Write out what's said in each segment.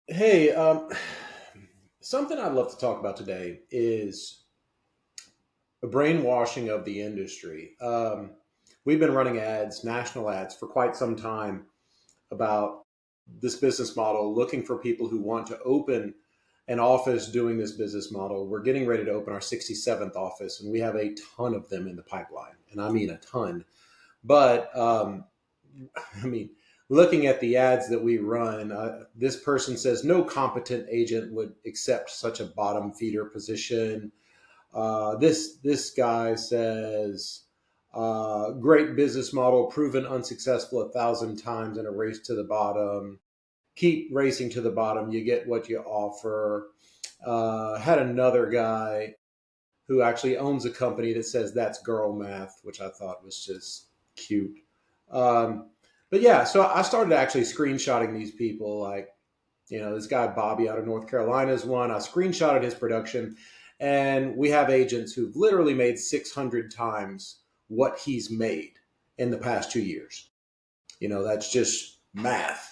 Hey, something I'd love to talk about today is the brainwashing of the industry. We've been running ads, national ads, for quite some time about this business model, looking for people who want to open an office doing this business model. We're getting ready to open our 67th office, and we have a ton of them in the pipeline. And I mean a ton. But I mean, looking at the ads that we run, this person says no competent agent would accept such a bottom feeder position. This guy says great business model, proven unsuccessful 1,000 times in a race to the bottom. Keep racing to the bottom, you get what you offer. Had another guy who actually owns a company that says that's girl math, which I thought was just cute. But yeah, so I started actually screenshotting these people. Like, this guy Bobby out of North Carolina is one. I screenshotted his production, and we have agents who've literally made 600 times what he's made in the past 2 years. That's just math.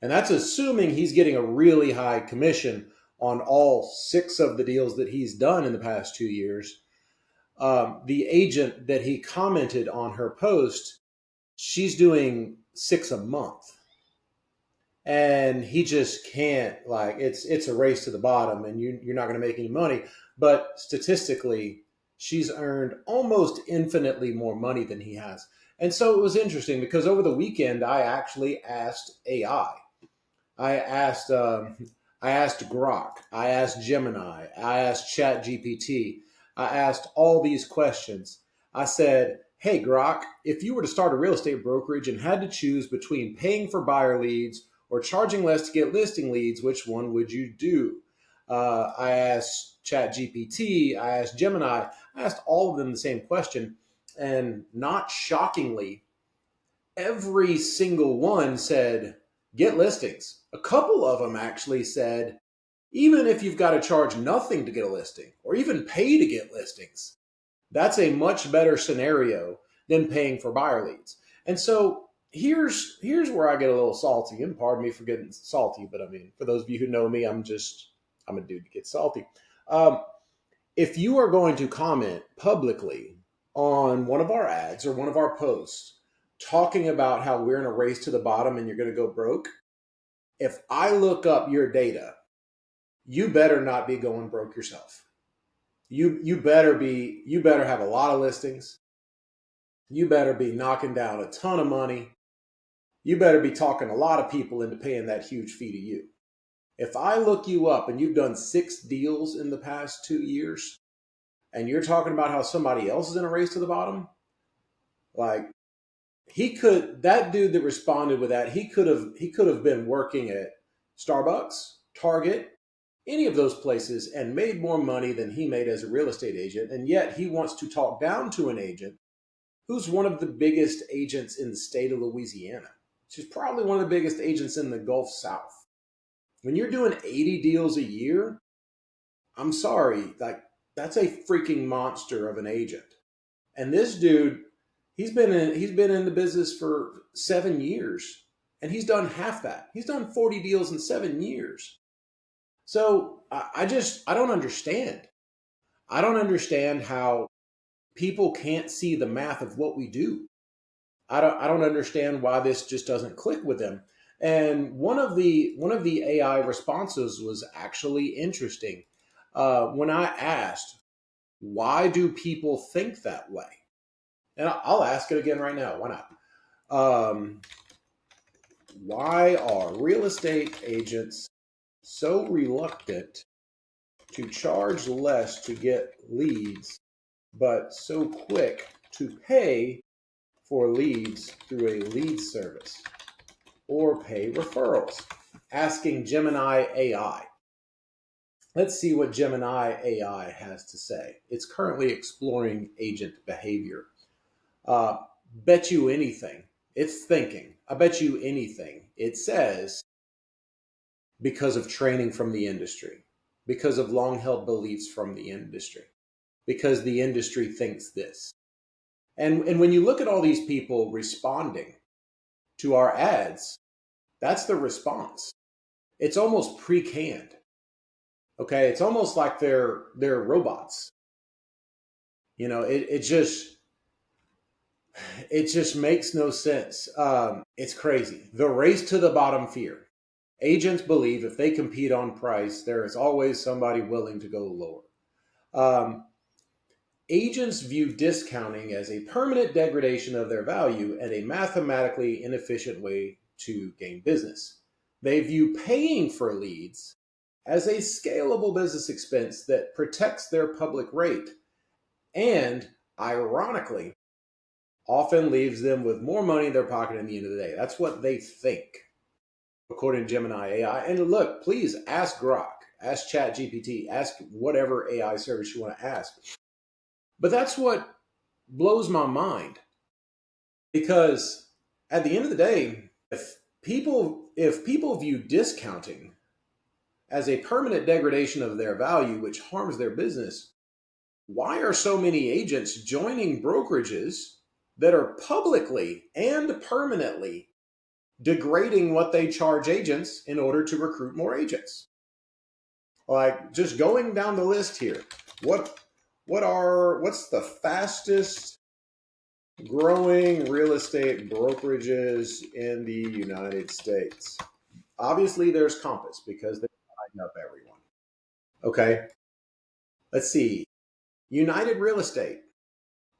And that's assuming he's getting a really high commission on all six of the deals that he's done in the past 2 years. The agent that he commented on her post, she's doing six a month, and he just can't. Like, it's a race to the bottom, and you're not going to make any money. But statistically, she's earned almost infinitely more money than he has. And so it was interesting because over the weekend I actually asked AI. I asked Grok, I asked Gemini, I asked Chat GPT, I asked all these questions. I said, hey Grok, if you were to start a real estate brokerage and had to choose between paying for buyer leads or charging less to get listing leads, which one would you do? I asked Chat GPT, I asked Gemini, I asked all of them the same question. And not shockingly, every single one said, get listings. A couple of them actually said, even if you've got to charge nothing to get a listing or even pay to get listings, that's a much better scenario than paying for buyer leads. And so here's where I get a little salty. And pardon me for getting salty, but I mean, for those of you who know me, I'm a dude to get salty. Um, if you are going to comment publicly on one of our ads or one of our posts talking about how we're in a race to the bottom and you're going to go broke, if I look up your data, you better not be going broke yourself. You better have a lot of listings. You better be knocking down a ton of money. You better be talking a lot of people into paying that huge fee to you. If I look you up and you've done 6 deals in the past 2 years, and you're talking about how somebody else is in a race to the bottom, like, that dude that responded with that, he could have been working at Starbucks, Target, any of those places and made more money than he made as a real estate agent. And yet he wants to talk down to an agent who's one of the biggest agents in the state of Louisiana. She's probably one of the biggest agents in the Gulf South. When you're doing 80 deals a year, I'm sorry, like, that's a freaking monster of an agent. And this dude, he's been in the business for 7 years, and he's done half that. He's done 40 deals in 7 years. So I don't understand. I don't understand how people can't see the math of what we do. I don't understand why this just doesn't click with them. And one of the AI responses was actually interesting. When I asked, why do people think that way? And I'll ask it again right now. Why not? Um, why are real estate agents so reluctant to charge less to get leads, but so quick to pay for leads through a lead service or pay referrals? Asking Gemini AI. Let's see what Gemini AI has to say. It's currently exploring agent behavior. Uh, bet you anything. It's thinking. I bet you anything. It says because of training from the industry, because of long held beliefs from the industry, because the industry thinks this. And when you look at all these people responding to our ads, that's the response. it's almost pre-canned. Okay, it's almost like they're robots. It just makes no sense. It's crazy. The race to the bottom fear. Agents believe if they compete on price, there is always somebody willing to go lower. Um, Agents view discounting as a permanent degradation of their value and a mathematically inefficient way to gain business. They view paying for leads as a scalable business expense that protects their public rate and, ironically, often leaves them with more money in their pocket at the end of the day. That's what they think, according to Gemini AI. And look, please ask Grok, ask ChatGPT, ask whatever AI service you want to ask. But that's what blows my mind, because at the end of the day, if people view discounting as a permanent degradation of their value, which harms their business, why are so many agents joining brokerages that are publicly and permanently degrading what they charge agents in order to recruit more agents? Like, just going down the list here, what's the fastest growing real estate brokerages in the United States? Obviously, there's Compass because they line up everyone. Okay, let's see. United Real Estate,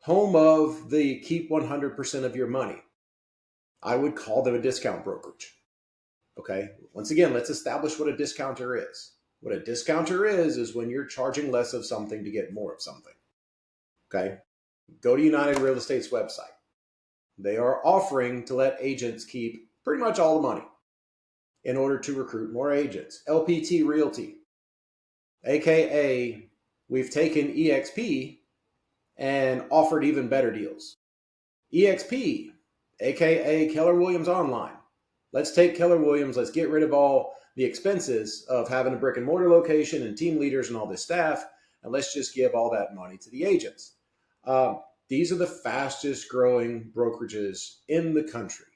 home of the keep 100% of your money. I would call them a discount brokerage. Okay, once again, let's establish what a discounter is. What a discounter is when you're charging less of something to get more of something. Okay, go to United Real Estate's website. They are offering to let agents keep pretty much all the money in order to recruit more agents. LPT Realty, aka we've taken EXP and offered even better deals. EXP, aka Keller Williams Online. Let's take Keller Williams, let's get rid of all the expenses of having a brick and mortar location and team leaders and all this staff, and let's just give all that money to the agents. These are the fastest growing brokerages in the country.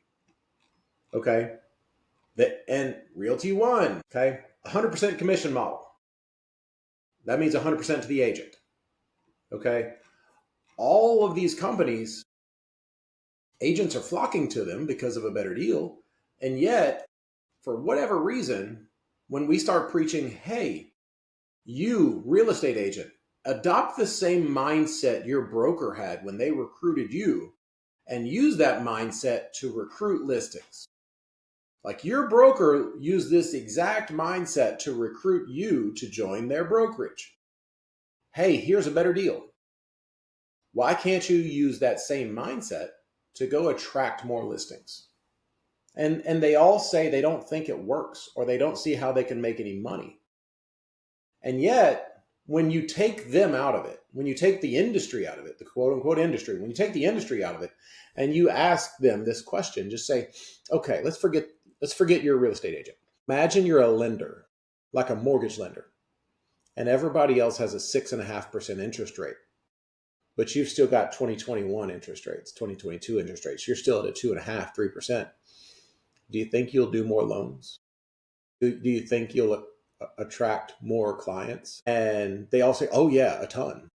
Okay. And Realty One, okay, 100% commission model. That means 100% to the agent. Okay. All of these companies, agents are flocking to them because of a better deal. And yet, for whatever reason, when we start preaching, hey, you, real estate agent, adopt the same mindset your broker had when they recruited you and use that mindset to recruit listings. Like, your broker used this exact mindset to recruit you to join their brokerage. Hey, here's a better deal. Why can't you use that same mindset to go attract more listings? And they all say they don't think it works, or they don't see how they can make any money. And yet, when you take them out of it, when you take the industry out of it, the quote unquote industry, when you take the industry out of it and you ask them this question, just say, okay, let's forget you're a real estate agent. Imagine you're a lender, like a mortgage lender, and everybody else has a 6.5% interest rate, but you've still got 2021 interest rates, 2022 interest rates. You're still at a 2.5%, 3%. Do you think you'll do more loans? Do you think you'll attract more clients? And they all say, oh yeah, a ton.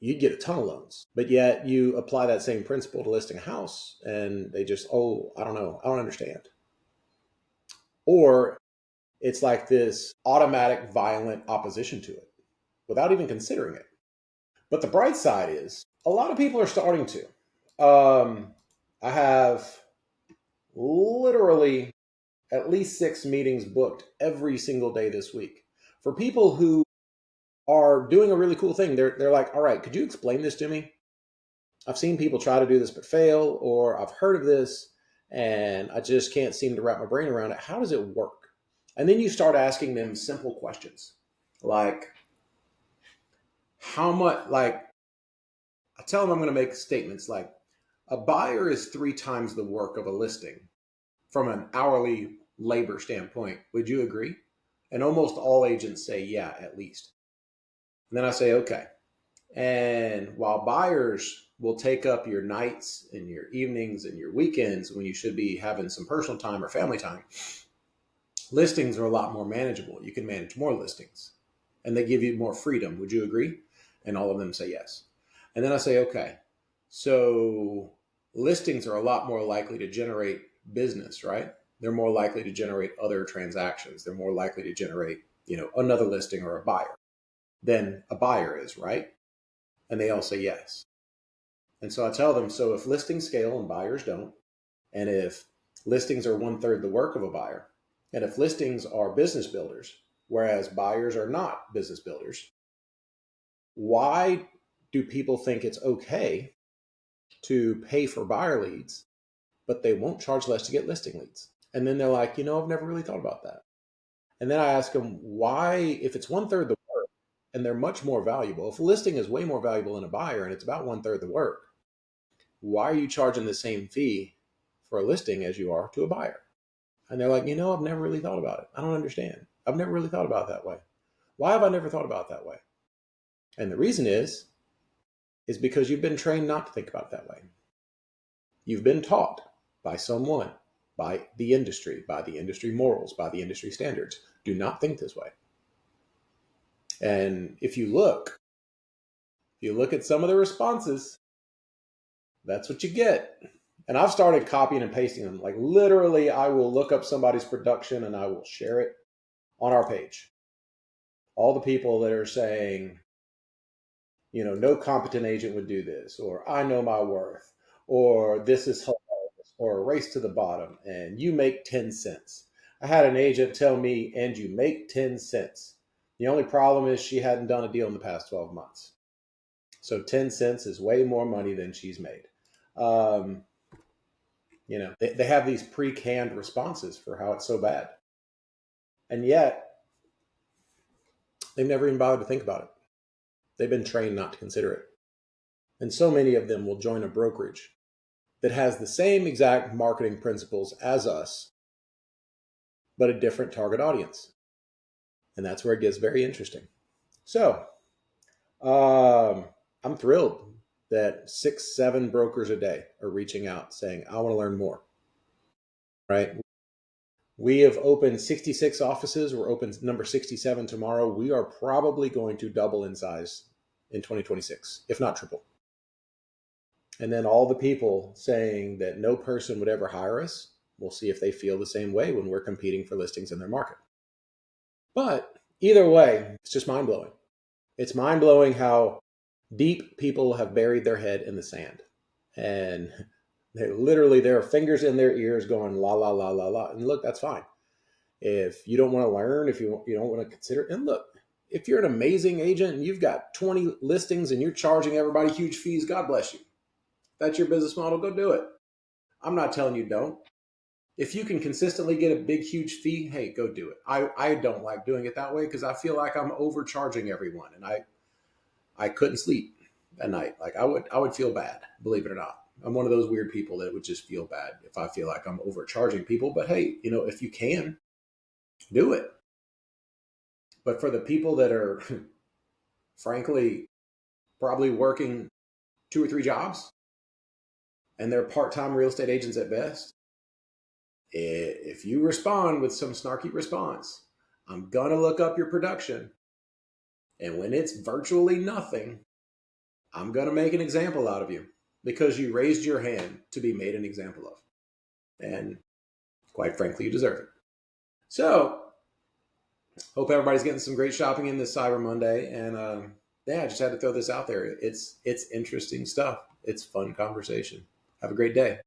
You'd get a ton of loans. But yet you apply that same principle to listing a house and they just, oh, I don't know. I don't understand. Or it's like this automatic violent opposition to it without even considering it. But the bright side is a lot of people are starting to. I have literally at least 6 meetings booked every single day this week for people who are doing a really cool thing. They're like, all right, could you explain this to me? I've seen people try to do this but fail, or I've heard of this and I just can't seem to wrap my brain around it. How does it work? And then you start asking them simple questions like, how much, like, I tell them I'm going to make statements like, a buyer is 3 times the work of a listing from an hourly labor standpoint. Would you agree? And almost all agents say, yeah, at least. And then I say, okay. And while buyers will take up your nights and your evenings and your weekends when you should be having some personal time or family time, Listings are a lot more manageable. You can manage more listings and they give you more freedom. Would you agree? And all of them say yes. And then I say, okay, so listings are a lot more likely to generate business, right? They're more likely to generate other transactions. They're more likely to generate, another listing or a buyer than a buyer is, right? And they all say yes. And so I tell them, so if listings scale and buyers don't, and if listings are 1/3 the work of a buyer, and if listings are business builders, whereas buyers are not business builders, why do people think it's okay to pay for buyer leads, but they won't charge less to get listing leads? And then they're like, I've never really thought about that. And then I ask them why, if it's 1/3 the work and they're much more valuable, if a listing is way more valuable than a buyer and it's about 1/3 the work, why are you charging the same fee for a listing as you are to a buyer? And they're like, I've never really thought about it. I don't understand. I've never really thought about it that way. Why have I never thought about it that way? And the reason is because you've been trained not to think about it that way. You've been taught by someone, by the industry morals, by the industry standards. Do not think this way. And if you look at some of the responses, that's what you get. And I've started copying and pasting them. Like literally, I will look up somebody's production and I will share it on our page. All the people that are saying, no competent agent would do this, or I know my worth, or this is hilarious, or a race to the bottom, and you make 10 cents. I had an agent tell me, and you make 10 cents. The only problem is she hadn't done a deal in the past 12 months. So 10 cents is way more money than she's made. They have these pre-canned responses for how it's so bad. And yet, they've never even bothered to think about it. They've been trained not to consider it. And so many of them will join a brokerage that has the same exact marketing principles as us, but a different target audience. And that's where it gets very interesting. So, I'm thrilled that 6, 7 brokers a day are reaching out saying, I want to learn more, right? We have opened 66 offices. We're open number 67 tomorrow. We are probably going to double in size in 2026, if not triple. And then all the people saying that no person would ever hire us, we'll see if they feel the same way when we're competing for listings in their market. But either way, it's just mind-blowing. It's mind-blowing how deep people have buried their head in the sand. And there are fingers in their ears going la, la, la, la, la. And look, that's fine. If you don't want to learn, if you don't want to consider, and look, if you're an amazing agent and you've got 20 listings and you're charging everybody huge fees, God bless you. If that's your business model, go do it. I'm not telling you don't. If you can consistently get a big, huge fee, hey, go do it. I don't like doing it that way because I feel like I'm overcharging everyone, and I couldn't sleep at night. Like I would feel bad, believe it or not. I'm one of those weird people that would just feel bad if I feel like I'm overcharging people. But hey, if you can, do it. But for the people that are, frankly, probably working 2 or 3 jobs and they're part-time real estate agents at best, if you respond with some snarky response, I'm going to look up your production. And when it's virtually nothing, I'm going to make an example out of you because you raised your hand to be made an example of. And quite frankly, you deserve it. So, hope everybody's getting some great shopping in this Cyber Monday. And I just had to throw this out there. It's interesting stuff. It's fun conversation. Have a great day.